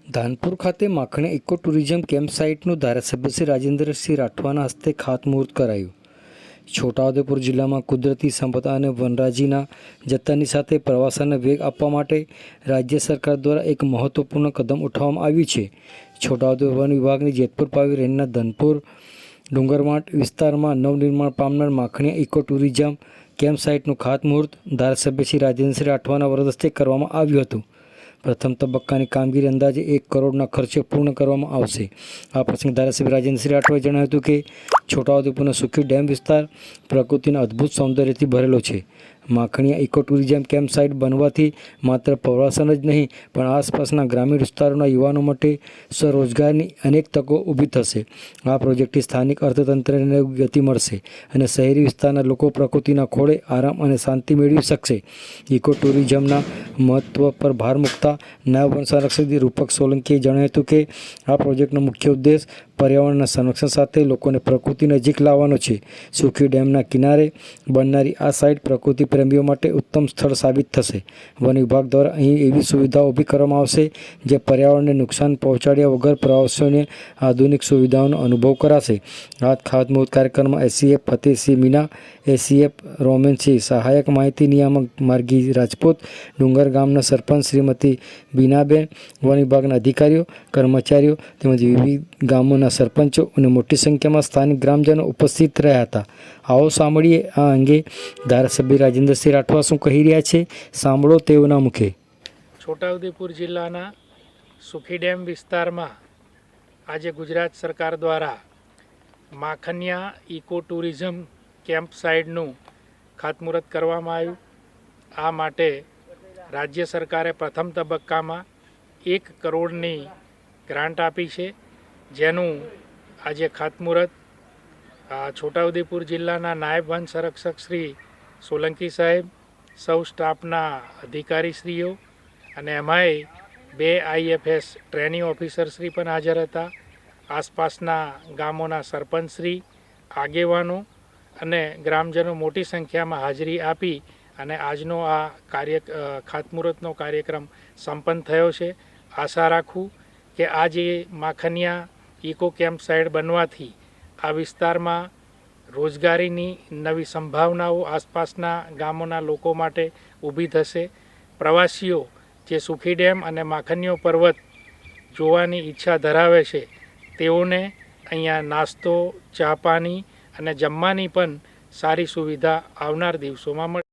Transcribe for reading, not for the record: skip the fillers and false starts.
ધાનપુર ખાતે માખણીયા eco tourism કેમ્પસાઇટનું ધારાસભ્ય શ્રી રાજેન્દ્રસિંહ રાઠવાના હસ્તે ખાતમુહૂર્ત કરાયું। છોટાઉદેપુર જિલ્લામાં કુદરતી સંપદા અને વનરાજીના જતનની સાથે પ્રવાસનને વેગ આપવા માટે રાજ્ય સરકાર દ્વારા એક મહત્વપૂર્ણ કદમ ઉઠાવવામાં આવ્યું છે। છોટાઉદેપુર વન વિભાગની જેતપુર પાવી રેન્જના ધનપુર ડુંગરવાંટ વિસ્તારમાં નવનિર્માણ પામનાર માખણીયા ઇકો ટુરિઝમ કેમ્પસાઇટનું ખાતમુહૂર્ત ધારાસભ્ય શ્રી રાજેન્દ્રસિંહ રાઠવાના વરદ હસ્તે કરવામાં આવ્યું હતું। પ્રથમ તબક્કાની કામગીરી અંદાજે 1 કરોડના ખર્ચે પૂર્ણ કરવામાં આવશે। આ પ્રસંગે ધારાસભ્ય રાજેન્દ્રસિંહ રાઠવાએ જણાવ્યું હતું કે છોટાઉદેપુરનો સુખી ડેમ વિસ્તાર પ્રકૃતિના અદ્ભુત સૌંદર્યથી ભરેલો છે। માખણીયા ઇકો ટુરિઝમ કેમ્પસાઇટ બનવાથી માત્ર પ્રવાસન જ નહીં પણ આસપાસના ગ્રામીણ વિસ્તારોના યુવાનો માટે સ્વરોજગારની અનેક તકો ઊભી થશે। આ પ્રોજેક્ટથી સ્થાનિક અર્થતંત્રને ગતિ મળશે અને શહેરી વિસ્તારના લોકો પ્રકૃતિના ખોળે આરામ અને શાંતિ મેળવી શકશે। ઇકો ટુરિઝમના મહત્વ પર ભાર મૂકતા નાયબ વન સંરક્ષક રૂપક સોલંકીએ જણાવ્યું હતું કે આ પ્રોજેક્ટનો મુખ્ય ઉદ્દેશ પર્યાવરણના સંરક્ષણ સાથે લોકોને પ્રકૃતિ નજીક લાવવાનો છે। સુખી ડેમના કિનારે બનનારી આ સાઇટ પ્રકૃતિ પ્રેમીઓ માટે ઉત્તમ સ્થળ સાબિત થશે। વન વિભાગ દ્વારા અહીં એવી સુવિધાઓ ઊભી કરવામાં આવશે જે પર્યાવરણને નુકસાન પહોંચાડ્યા વગર પ્રવાસીઓને આધુનિક સુવિધાઓનો અનુભવ કરાશે। આ ખાતમુહૂર્ત કાર્યક્રમમાં એસીએફ ફતેહસિંહ મીના, એસીએફ રોમેનસિંહ, સહાયક માહિતી નિયામક માર્ગી રાજપૂત, ડુંગર ગામના સરપંચ શ્રીમતી બીનાબેન, વન વિભાગના અધિકારીઓ, કર્મચારીઓ તેમજ વિવિધ ગામોના સરપંચો અને મોટી સંખ્યામાં સ્થાનિક ગ્રામજનો ઉપસ્થિત રહ્યા હતા। આવો સાંભળીએ આ અંગે ધારાસભ્ય રાજેન્દ્રસિંહ રાઠવા શું કહી રહ્યા છે, સાંભળો તેઓના મુખે। છોટાઉદેપુર જિલ્લાના સુખી ડેમ વિસ્તારમાં આજે ગુજરાત સરકાર દ્વારા માખણીયા ઇકો ટુરિઝમ કેમ્પ સાઇટનું ખાતમુહૂર્ત કરવામાં આવ્યું। આ માટે રાજ્ય સરકારે પ્રથમ તબક્કામાં 1 કરોડની ગ્રાન્ટ આપી છે, જેનું આજે ખાતમુહૂર્ત છોટાઉદેપુર જિલ્લાના નાયબ વન સંરક્ષક શ્રી સોલંકી સાહેબ, સૌ સ્ટાફના અધિકારીશ્રીઓ અને એમાંય 2 IFS ટ્રેનિંગ ઓફિસરશ્રી પણ હાજર હતા। આસપાસના ગામોના સરપંચશ્રી, આગેવાનો અને ગ્રામજનો મોટી સંખ્યામાં હાજરી આપી અને આજનો આ ખાતમુહૂર્તનો કાર્યક્રમ સંપન્ન થયો છે। આશા રાખું કે આ જે માખણીયા ઇકો કેમ્પ સાઇટ બનવાથી આ વિસ્તારમાં રોજગારીની નવી સંભાવનાઓ આસપાસના ગામોના લોકો માટે ઊભી થશે। પ્રવાસીઓ જે સુખી ડેમ અને માખણીયો પર્વત જોવાની ઈચ્છા ધરાવે છે તેઓને અહીંયા નાસ્તો, ચા પાણી અને જમવાની પણ સારી સુવિધા આવનાર દિવસોમાં મળશે।